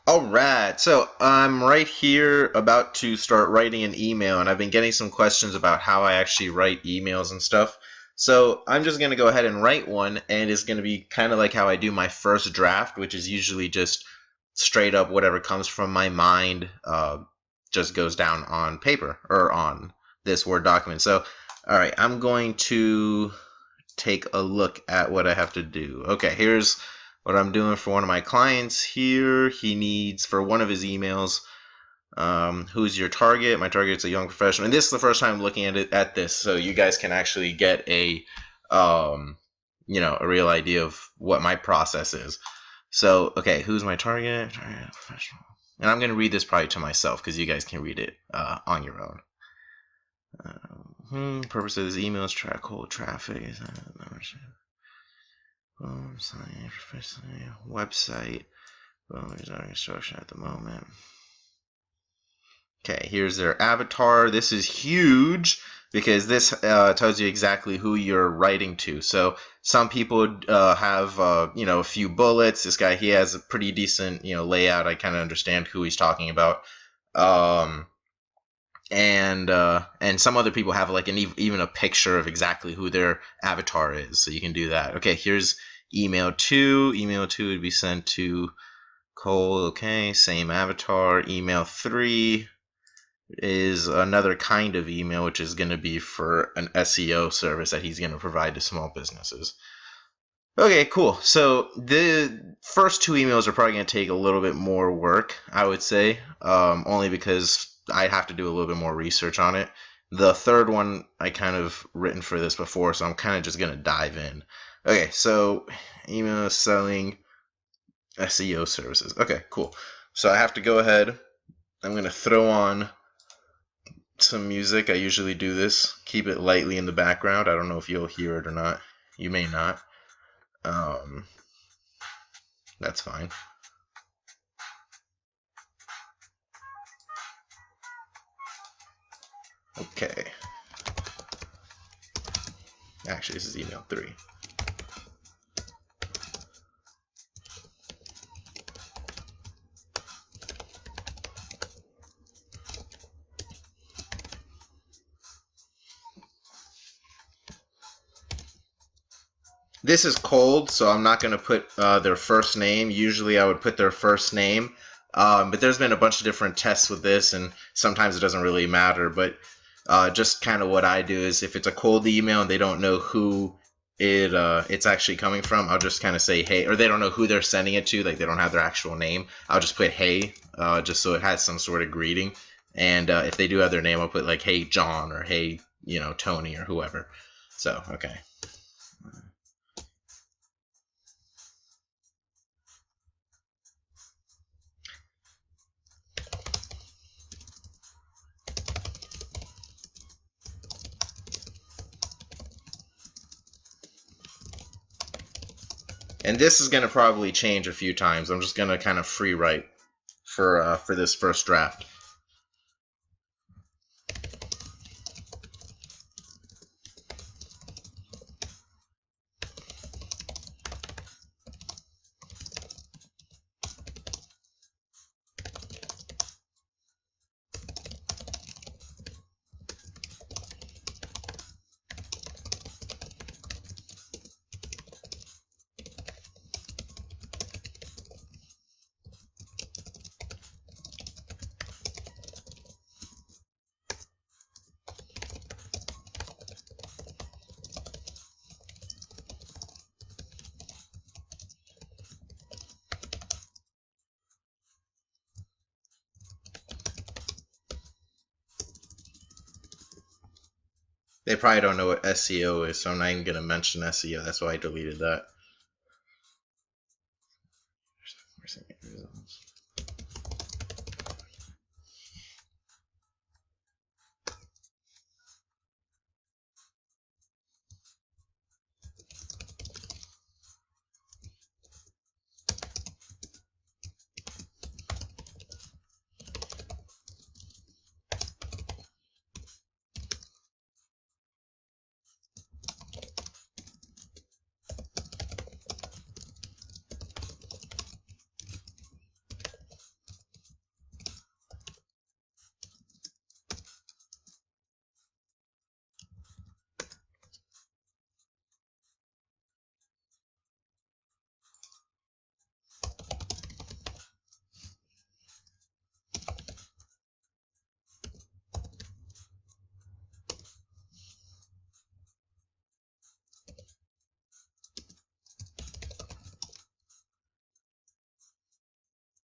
Alright, so I'm right here about to start writing an email, and I've been getting some questions about how I actually write emails and stuff. So I'm just going to go ahead and write one, and it's going to be kind of like how I do my first draft, which is usually just straight up whatever comes from my mind, just goes down on paper or on this Word document. So, alright, I'm going to take a look at what I have to do. Okay, here's what I'm doing for one of my clients here. He needs, for one of his emails, who's your target? My target's a young professional. And this is the first time I'm looking at this, so you guys can actually get um, a real idea of what my process is. So, okay, who's my target? Target professional. And I'm going to read this probably to myself because you guys can read it on your own. Purpose of this email is track cold traffic. Website. There's no instruction at the moment. Okay, here's their avatar. This is huge because this tells you exactly who you're writing to. So some people have a few bullets. This guy, he has a pretty decent layout. I kind of understand who he's talking about. And some other people have like even a picture of exactly who their avatar is, so you can do that. Okay, here's email 2. Email 2 would be sent to Cole. Okay, same avatar. Email 3 is another kind of email, which is going to be for an SEO service that he's going to provide to small businesses. Okay, cool. So the first 2 emails are probably going to take a little bit more work, I would say, only because I have to do a little bit more research on it. The third one I kind of written for this before, so I'm kind of just going to dive in. Okay, so email selling SEO services. Okay, cool. So I have to go ahead. I'm going to throw on some music. I usually do this. Keep it lightly in the background. I don't know if you'll hear it or not. You may not. That's fine. Okay. Actually, this is email 3. This is cold, so I'm not going to put their first name. Usually I would put their first name, but there's been a bunch of different tests with this, and sometimes it doesn't really matter. But just kind of what I do is if it's a cold email and they don't know who it's actually coming from, I'll just kind of say hey, or they don't know who they're sending it to, like they don't have their actual name. I'll just put hey, just so it has some sort of greeting. And if they do have their name, I'll put like hey John or hey Tony or whoever. So okay. And this is going to probably change a few times. I'm just going to kind of free write for this first draft. They probably don't know what SEO is, so I'm not even going to mention SEO. That's why I deleted that.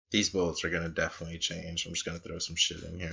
These bullets are gonna definitely change. I'm just gonna throw some shit in here.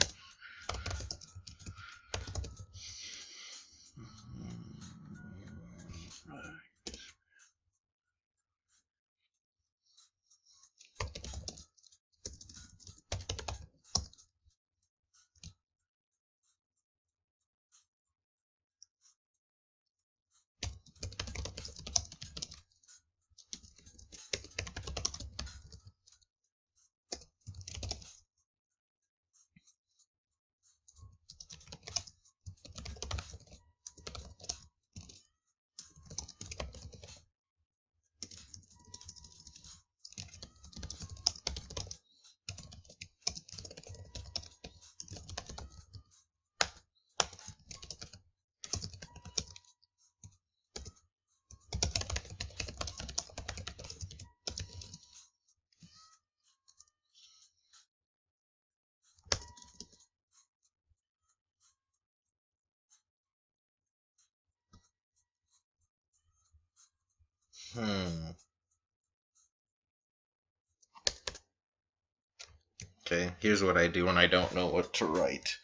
Okay, here's what I do when I don't know what to write.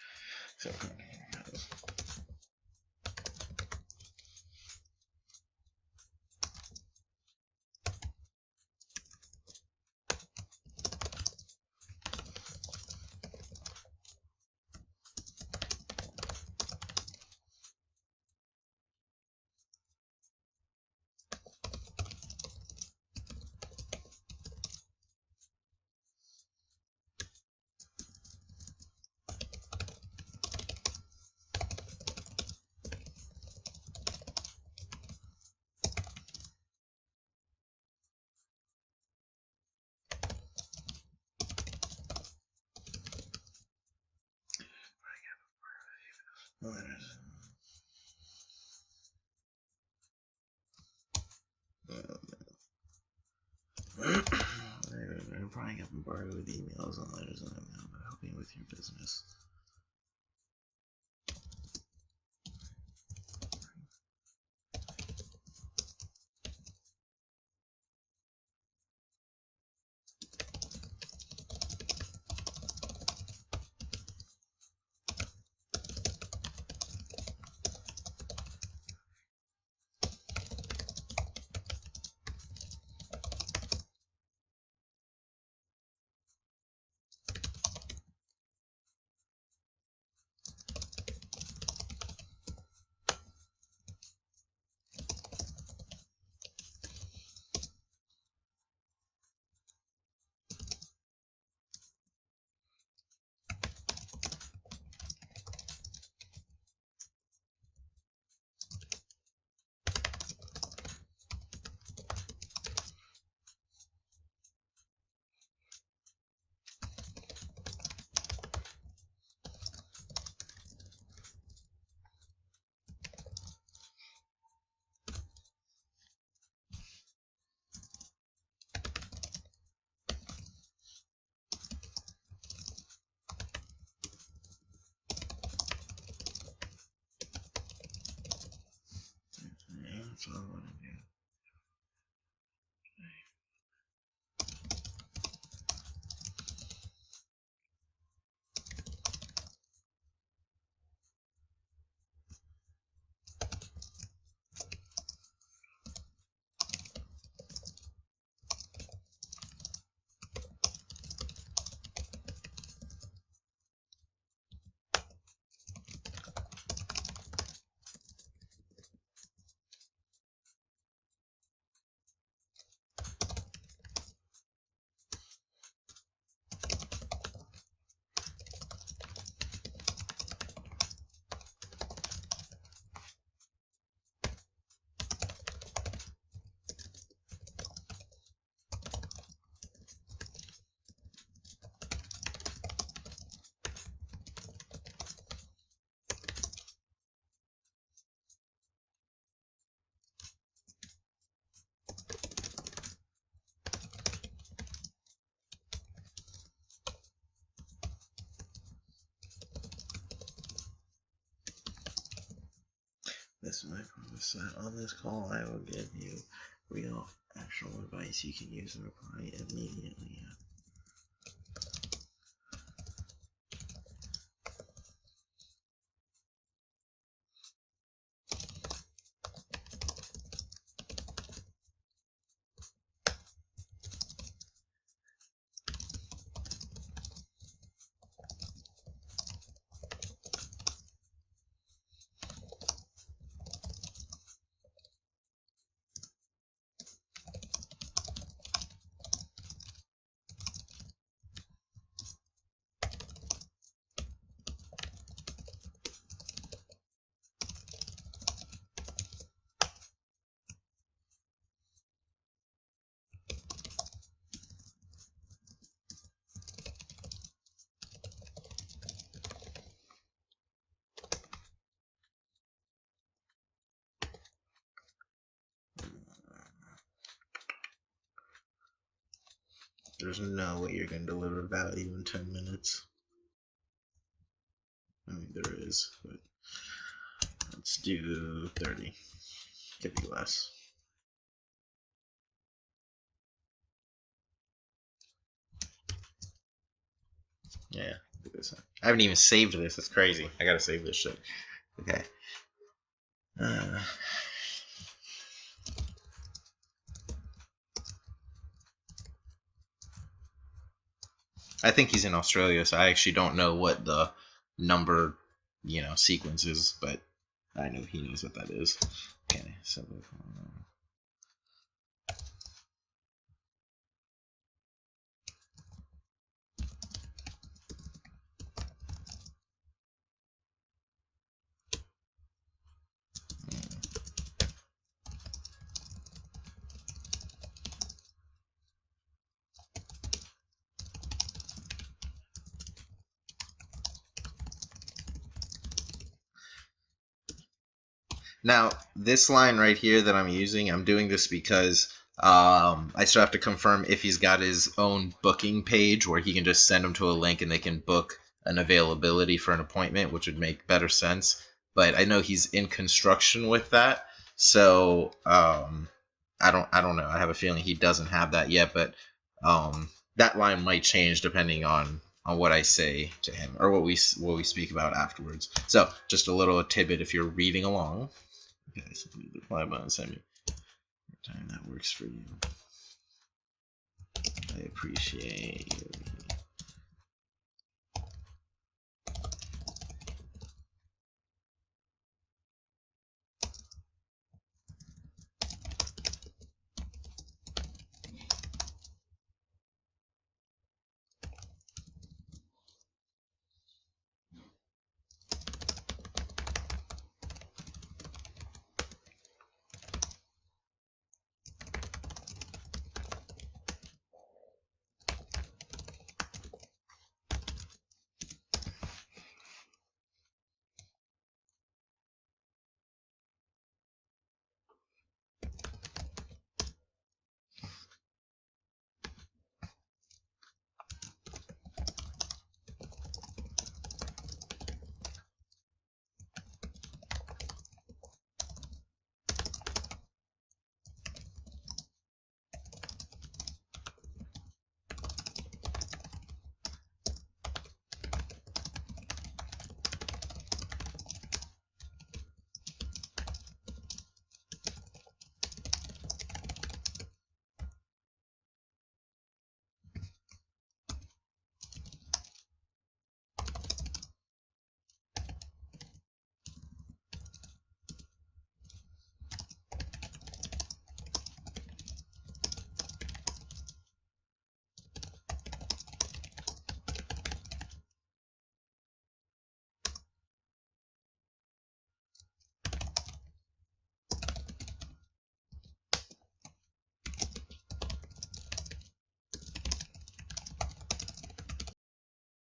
So, I'm probably get bombarded with emails and letters and email about helping with your business. That's what I want to do. This is my promise that on this call I will give you real, actual advice you can use and apply immediately. There's no way you're going to deliver value in 10 minutes. I mean, there is, but let's do 30. Could be less. Yeah, look at this. I haven't even saved this. It's crazy. I gotta save this shit. Okay. I think he's in Australia, so I actually don't know what the number, sequence is, but I know he knows what that is. Okay, so now, this line right here that I'm using, I'm doing this because I still have to confirm if he's got his own booking page where he can just send them to a link and they can book an availability for an appointment, which would make better sense. But I know he's in construction with that, so I don't know. I have a feeling he doesn't have that yet, but that line might change depending on what I say to him or what we speak about afterwards. So just a little tidbit if you're reading along. Okay, so the reply button, send me time that works for you. I appreciate you